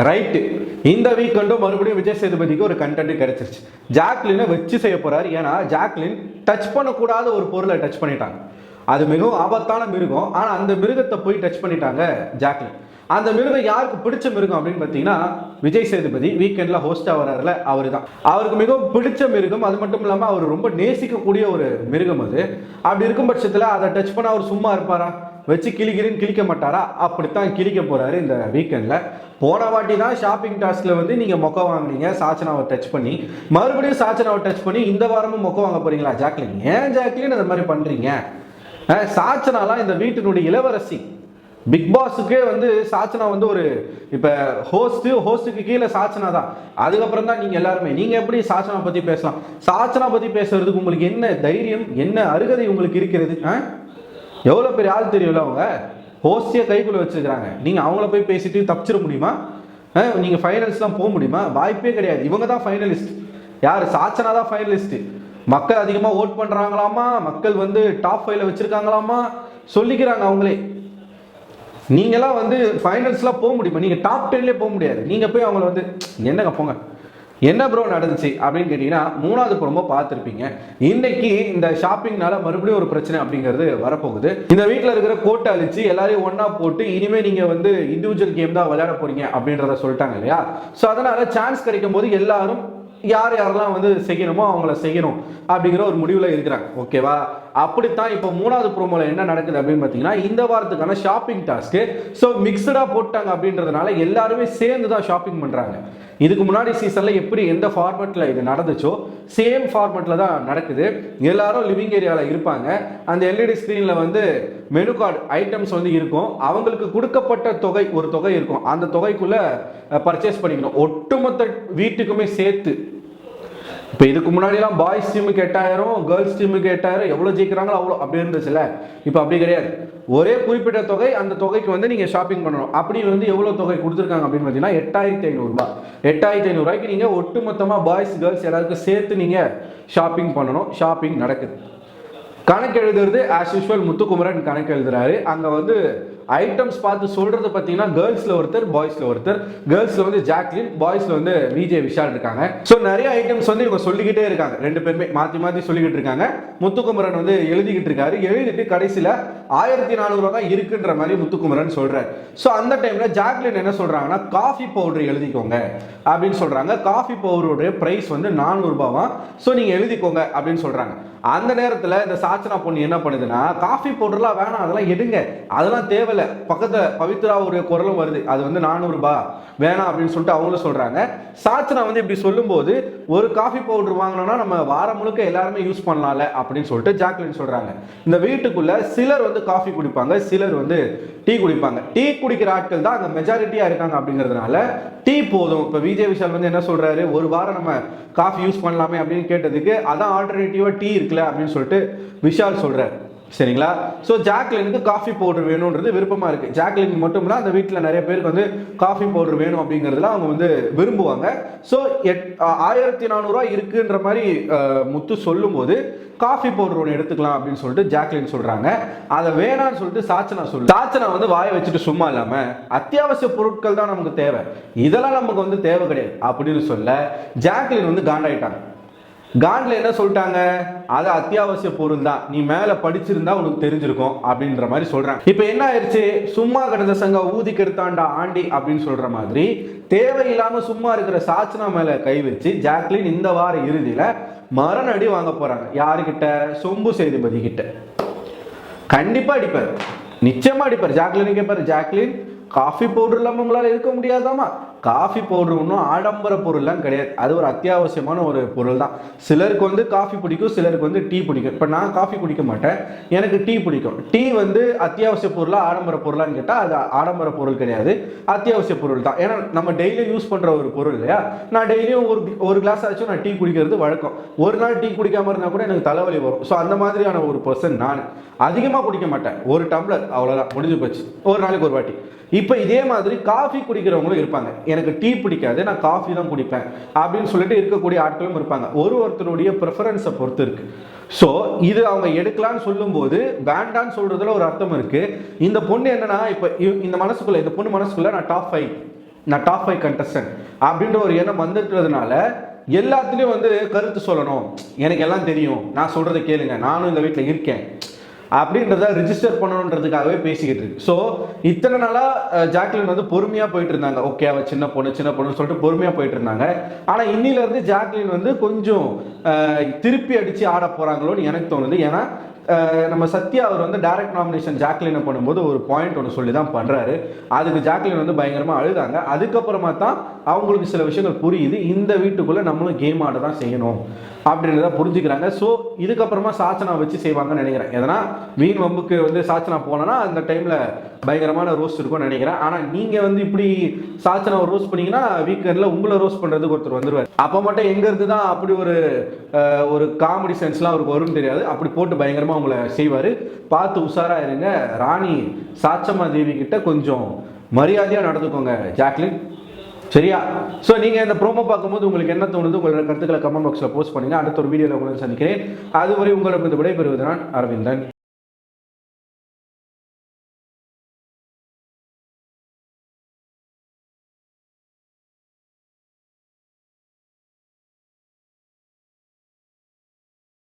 Right. இந்த வீக்கெண்டும் மறுபடியும் விஜய் சேதுபதிக்கு ஒரு கண்டென்ட் கிடைச்சிருச்சு. ஜாக்லினை வச்சு செய்ய போறாரு. ஏன்னா ஜாக்லின் டச் பண்ணக்கூடாத ஒரு பொருளை டச் பண்ணிட்டாங்க. அது மிகவும் ஆபத்தான மிருகம். ஆனால் அந்த மிருகத்தை போய் டச் பண்ணிட்டாங்க ஜாக்லின். அந்த மிருகம் யாருக்கு பிடிச்ச மிருகம் அப்படின்னு பார்த்தீங்கன்னா விஜய் சேதுபதி வீக்கெண்டில் ஹோஸ்டாக வர்றாருல அவர் தான். அவருக்கு மிகவும் பிடிச்ச மிருகம். அது மட்டும் இல்லாமல் அவர் ரொம்ப நேசிக்கக்கூடிய ஒரு மிருகம் அது. அப்படி இருக்கும் பட்சத்தில் அதை டச் பண்ண அவர் சும்மா இருப்பாரா? வச்சு கிளிக்கிறேன்னு கிளிக்க மாட்டாரா? அப்படித்தான் கிளிக்க போறாரு இந்த வீக்கெண்டில். போன வாட்டி தான் ஷாப்பிங் டாஸ்கில் வந்து நீங்கள் மொக்க வாங்கினீங்க சாச்சனாவை டச் பண்ணி. மறுபடியும் சாச்சனாவை டச் பண்ணி இந்த வாரமும் மொக்க வாங்க போறீங்களா ஜாக்லின்? ஏன் ஜாக்லின் அந்த மாதிரி பண்ணுறீங்க? சாச்சனாலாம் இந்த வீட்டினுடைய இளவரசி. பிக் பாஸுக்கே வந்து சாச்சனா வந்து ஒரு இப்போ ஹோஸ்ட்டுக்கு கீழே சாச்சனா தான். அதுக்கப்புறம் தான் நீங்கள் எல்லாருமே. நீங்கள் எப்படி சாச்சனா பற்றி பேசலாம்? சாச்சனா பற்றி பேசுறதுக்கு உங்களுக்கு என்ன தைரியம், என்ன அருகதை உங்களுக்கு இருக்கிறது? எவ்வளோ பெரிய ஆள் தெரியும்ல அவங்க. ஹோஸ்டியை கைக்குள்ளே வச்சுருக்கிறாங்க. நீங்கள் அவங்கள போய் பேசிட்டு தப்பிச்சிட முடியுமா? நீங்கள் ஃபைனல்ஸ்லாம் போக முடியுமா? வாய்ப்பே கிடையாது. இவங்க தான் ஃபைனலிஸ்ட். யார்? சாச்சனா தான் ஃபைனலிஸ்ட்டு. மக்கள் அதிகமாக ஓட் பண்ணுறாங்களாமா, மக்கள் வந்து டாப் 5ல வச்சுருக்காங்களாமா சொல்லிக்கிறாங்க அவங்களே. நீங்களாம் வந்து ஃபைனல்ஸ்லாம் போக முடியுமா? நீங்கள் டாப் 10லேயே போக முடியாது. நீங்கள் போய் அவங்கள வந்து என்னங்க போங்க என்ன ப்ரோ நடந்துச்சு அப்படின்னு கேட்டிங்கன்னா 3வது ப்ரோமோ பார்த்துருப்பீங்க. இன்னைக்கு இந்த ஷாப்பிங்னால மறுபடியும் ஒரு பிரச்சனை அப்படிங்கிறது வரப்போகுது. இந்த வீட்டில் இருக்கிற கோட்டை அழிச்சு எல்லாரையும் ஒன்றா போட்டு இனிமேல் நீங்கள் வந்து இண்டிவிஜுவல் கேம் தான் விளையாட போறீங்க அப்படின்றத சொல்லிட்டாங்க இல்லையா? ஸோ அதனால் சான்ஸ் கிடைக்கும் போது எல்லாரும் யாரெல்லாம் வந்து செய்யணுமோ அவங்கள செய்யணும் அப்படிங்கிற ஒரு முடிவில் இருக்கிறாங்க. ஓகேவா? அப்படித்தான் இப்போ 3வது ப்ரோமோல என்ன நடக்குது அப்படின்னு பார்த்தீங்கன்னா இந்த வாரத்துக்கான ஷாப்பிங் டாஸ்க்கு ஸோ மிக்சடாக போட்டாங்க அப்படின்றதுனால எல்லாருமே சேர்ந்து தான் ஷாப்பிங் பண்ணுறாங்க. இதுக்கு முன்னாடி சீசனில் எப்படி எந்த ஃபார்மேட்டில் இது நடந்துச்சோ சேம் ஃபார்மேட்டில் தான் நடக்குது. எல்லாரும் லிவிங் ஏரியாவில் இருப்பாங்க. அந்த எல்இடி ஸ்க்ரீனில் வந்து மெனு கார்டு ஐட்டம்ஸ் வந்து இருக்கும். அவங்களுக்கு கொடுக்கப்பட்ட தொகை ஒரு தொகை இருக்கும். அந்த தொகைக்குள்ளே பர்ச்சேஸ் பண்ணிக்கணும் ஒட்டுமொத்த வீட்டுக்குமே சேர்த்து. இப்போ இதுக்கு முன்னாடிலாம் பாய்ஸ் டீமுக்கு 8000, கேர்ள்ஸ் டீமுக்கு 8000, எவ்வளோ ஜெயிக்கிறாங்களோ அவ்வளோ அப்படி இருந்துச்சுல்ல. இப்போ அப்படி கிடையாது. ஒரே குறிப்பிட்ட தொகை, அந்த தொகைக்கு வந்து நீங்கள் ஷாப்பிங் பண்ணணும். அப்படி வந்து எவ்வளோ தொகை கொடுத்துருக்காங்க அப்படின்னு பார்த்தீங்கன்னா 8500 ரூபாய். 8500 ரூபாய்க்கு நீங்கள் ஒட்டுமொத்தமாக பாய்ஸ் கேர்ள்ஸ் எல்லாருக்கும் சேர்த்து நீங்கள் ஷாப்பிங் பண்ணணும். ஷாப்பிங் நடக்குது. கணக்கு எழுதுறது ஆஸ் யூஸ்வல் முத்துக்குமரன் கணக்கு எழுதுறாரு. அங்கே வந்து ஐட்டம்ஸ் பார்த்து சொல்றது பார்த்தீங்கன்னா கேர்ள்ஸில் ஒருத்தர், பாய்ஸில் ஒருத்தர். கேர்ள்ஸில் வந்து ஜாக்லின், பாய்ஸில் வந்து விஜய் விஷால் இருக்காங்க. ஸோ நிறைய ஐட்டம்ஸ் வந்து இவங்க சொல்லிக்கிட்டே இருக்காங்க. 2 பேருமே மாற்றி மாற்றி சொல்லிக்கிட்டு இருக்காங்க. முத்துக்குமரன் வந்து எழுதிக்கிட்டு இருக்காரு. எழுதிட்டு கடைசியில் 1400 ரூபா தான் இருக்குன்ற மாதிரி முத்துக்குமரன் சொல்றாரு. ஸோ அந்த டைமில் ஜாக்லின் என்ன சொல்றாங்கன்னா காஃபி பவுடர் எழுதிக்கோங்க அப்படின்னு சொல்றாங்க. காஃபி பவுடருடைய ப்ரைஸ் வந்து 400 ரூபாவா. ஸோ நீங்கள் எழுதிக்கோங்க அப்படின்னு சொல்றாங்க. அந்த நேரத்தில் இந்த சாச்சனா பொண்ணு என்ன பண்ணுதுன்னா காஃபி பவுடர்லாம் வேணாம், அதெல்லாம் எடுங்க, அதெல்லாம் தேவையில்லை. பக்கத்தில் பவித்ரா ஒரு குரலும் வருது, அது வந்து 400 ரூபாய் வேணாம் அப்படின்னு சொல்லிட்டு அவங்களும் சொல்றாங்க. சாச்சனா வந்து இப்படி சொல்லும்போது ஒரு காஃபி பவுடர் வாங்கினோம்னா நம்ம வாரம் முழுக்க எல்லாருமே யூஸ் பண்ணலாம்ல அப்படின்னு சொல்லிட்டு ஜாக்லின் சொல்றாங்க. இந்த வீட்டுக்குள்ள சிலர் வந்து காஃபி குடிப்பாங்க, சிலர் வந்து டீ குடிப்பாங்க. டீ குடிக்கிற ஆட்கள் தான் அங்கே மெஜாரிட்டியா இருக்காங்க. அப்படிங்கிறதுனால டீ போதும். இப்போ விஜய் விஷால் வந்து என்ன சொல்றாரு, ஒரு வாரம் நம்ம காஃபி யூஸ் பண்ணலாமே அப்படின்னு கேட்டதுக்கு அதான் ஆல்டர்னேட்டிவா டீ இருக்குல்ல அப்படின்னு சொல்லிட்டு விஷால் சொல்றாரு. சரிங்களா? ஸோ ஜாக்லினுக்கு காஃபி பவுடர் வேணுன்றது விருப்பமாக இருக்குது. ஜாக்லினுக்கு மட்டும் இல்லை, அந்த வீட்டில் நிறைய பேருக்கு வந்து காஃபி பவுடர் வேணும் அப்படிங்கிறதுல அவங்க வந்து விரும்புவாங்க. ஸோ 1400 ரூபா இருக்குன்ற மாதிரி முத்து சொல்லும்போது காஃபி பவுடர் ஒன்று எடுத்துக்கலாம் அப்படின்னு சொல்லிட்டு ஜாக்லின் சொல்கிறாங்க. அதை வேணான்னு சொல்லிட்டு சாச்சனா வந்து வாயை வச்சுட்டு சும்மா இல்லாமல் அத்தியாவசிய பொருட்கள் தான் நமக்கு தேவை, இதெல்லாம் நமக்கு வந்து தேவை கிடையாது அப்படின்னு சொல்ல ஜாக்லின் வந்து காண்டாயிட்டாங்க. காண்டில் என்ன சொல்லிட்டாங்க, அது அத்தியாவசிய பொருள் தான், நீ மேலே படிச்சிருந்தா உனக்கு தெரிஞ்சிருக்கும் அப்படின்ற மாதிரி சொல்றாங்க. இப்போ என்ன ஆயிடுச்சு, சும்மா கிடந்த சங்க ஊதி கெடுத்தாண்டா ஆண்டி அப்படின்னு சொல்ற மாதிரி தேவையில்லாம சும்மா இருக்கிற சாச்சனா மேல கை வச்சு ஜாக்லின் இந்த வார இறுதியில மரணடி வாங்க போறாங்க. யாருக்கிட்ட? சொம்பு சேதுபதி கிட்ட. கண்டிப்பா அடிப்பார், நிச்சயமா அடிப்பார். ஜாக்லின் கேட்பாரு, ஜாக்லின் காஃபி பவுடர் இல்லாமல் உங்களால் இருக்க முடியாதாமா? காஃபி பவுடர் ஒன்றும் ஆடம்பர பொருள்லாம் கிடையாது, அது ஒரு அத்தியாவசியமான ஒரு பொருள் தான். சிலருக்கு வந்து காஃபி பிடிக்கும், சிலருக்கு வந்து டீ பிடிக்கும். இப்போ நான் காஃபி குடிக்க மாட்டேன், எனக்கு டீ பிடிக்கும். டீ வந்து அத்தியாவசிய பொருளா ஆடம்பர பொருளான்னு கேட்டால் அது ஆடம்பர பொருள் கிடையாது, அத்தியாவசிய பொருள் தான். ஏன்னா நம்ம டெய்லியும் யூஸ் பண்ணுற ஒரு பொருள் இல்லையா? நான் டெய்லியும் ஒரு கிளாஸ் ஆச்சும் நான் டீ குடிக்கிறது வழக்கம். ஒரு நாள் டீ குடிக்காமல் இருந்தால் கூட எனக்கு தலைவலி வரும். ஸோ அந்த மாதிரியான ஒரு பர்சன் நான். அதிகமாக குடிக்க மாட்டேன், ஒரு டம்ளர் அவ்வளோதான், முடிஞ்சு போச்சு, ஒரு நாளைக்கு ஒரு வாட்டி. இப்போ இதே மாதிரி காஃபி குடிக்கிறவங்களும் இருப்பாங்க. எனக்கு டீ பிடிக்காது, நான் காஃபி தான் குடிப்பேன் அப்படின்னு சொல்லிட்டு இருக்கக்கூடிய ஆட்களும் இருப்பாங்க. ஒருத்தருடைய ப்ரிஃபரன்ஸை பொறுத்து இருக்கு. ஸோ இது அவங்க எடுக்கலான்னு சொல்லும்போது வேண்டான்னு சொல்றதுல ஒரு அர்த்தம் இருக்கு. இந்த பொண்ணு என்னன்னா, இப்போ இந்த பொண்ணு மனசுக்குள்ள நான் டாப் 5 நான் டாப் 5 கண்டஸ்டன்ட் அப்படின்ற ஒரு எண்ணம் வந்துட்டுறதுனால எல்லாத்துலேயும் வந்து கருத்து சொல்லணும், எனக்கு எல்லாம் தெரியும், நான் சொல்கிறத கேளுங்க, நானும் இந்த வீட்டில் இருக்கேன் அப்படின்றத ரிஜிஸ்டர் பண்ணணுன்றதுக்காகவே பேசிக்கிட்டு இருக்கு. ஸோ இத்தனை நாளாக ஜாக்லின் வந்து பொறுமையாக போயிட்டு இருந்தாங்க. ஓகே, அவள் சின்ன பொண்ணு சொல்லிட்டு பொறுமையாக போயிட்டு இருந்தாங்க. ஆனால் இன்னிலேருந்து ஜாக்லின் வந்து கொஞ்சம் திருப்பி அடித்து ஆட போகிறாங்களோன்னு எனக்கு தோணுது. ஏன்னா நம்ம சத்யா அவர் வந்து டைரக்ட் நாமினேஷன் ஜாக்லினை பண்ணும்போது ஒரு பாயிண்ட் ஒன்று சொல்லி தான் பண்ணுறாரு. அதுக்கு ஜாக்லின் வந்து பயங்கரமாக அழுதாங்க. அதுக்கப்புறமா தான் அவங்களுக்கு சில விஷயங்கள் புரியுது, இந்த வீட்டுக்குள்ளே நம்மளும் கேம் ஆட தான் செய்யணும் அப்படின்றத புரிஞ்சுக்கிறாங்க. ஸோ இதுக்கப்புறமா சாச்சனா வச்சு செய்வாங்கன்னு நினைக்கிறேன். எதனா வீண் வம்புக்கு வந்து சாச்சனா போனோன்னா அந்த டைமில் பயங்கரமான ரோஸ்ட் இருக்கும்னு நினைக்கிறேன். ஆனால் நீங்கள் வந்து இப்படி சாச்சனாவை ரோஸ்ட் பண்ணீங்கன்னா வீக்கெண்டில் உங்களை ரோஸ்ட் பண்ணுறதுக்கு ஒருத்தர் வந்துடுவார். அப்போ மட்டும் எங்கேருந்து தான் அப்படி ஒரு காமெடி சென்ஸ்லாம் அவருக்கு வரும்னு தெரியாது. அப்படி போட்டு பயங்கரமாக அவங்கள செய்வார். பார்த்து உஷாராக இருங்க. ராணி சாச்சம்மா தேவி கிட்ட கொஞ்சம் மரியாதையாக நடந்துக்கோங்க ஜாக்லின், சரியா? ஸோ நீங்கள் இந்த ப்ரோமோ பார்க்கும்போது உங்களுக்கு என்ன தோணுது, உங்களோட கருத்துக்களை கமெண்ட் பாக்ஸில் போஸ்ட் பண்ணுங்கள். அடுத்த ஒரு வீடியோவில் உங்களை சந்திக்கிறேன். அதுவரை உங்களுக்கு இந்த விடைபெறுவது நான் அரவிந்தன்.